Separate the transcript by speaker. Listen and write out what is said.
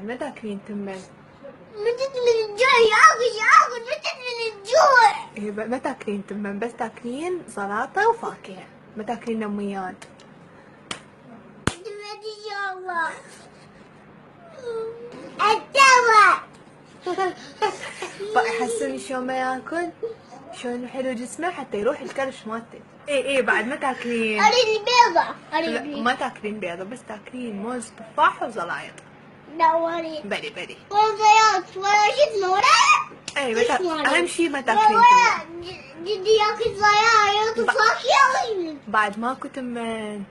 Speaker 1: بعد ما تاكلين تمن؟
Speaker 2: متت من الجوع ياكل متت من الجوع.
Speaker 1: إيه ما تاكلين تمن، بس تاكلين سلطة وفاكهة، ما تاكلين نميات.
Speaker 2: تمت إن شاء الله. التمر.
Speaker 1: فيحسن شلون ما ياكل، شلون حلو جسمه حتى يروح الكرش مالته. ايه بعد ما تاكلين.
Speaker 2: اريد البيضة.
Speaker 1: لا ما تاكلين بيضة، بس تاكلين موز تفاح وزلايط.
Speaker 2: لا اريد.
Speaker 1: بري.
Speaker 2: ولا زيات ولا شو اسمه ولا.
Speaker 1: ايه
Speaker 2: اسمه
Speaker 1: اهم شي ما تاكلين
Speaker 2: ولا
Speaker 1: تمن.
Speaker 2: جدي ياكل زيات وفاكهة.
Speaker 1: بعد ماكو تمن.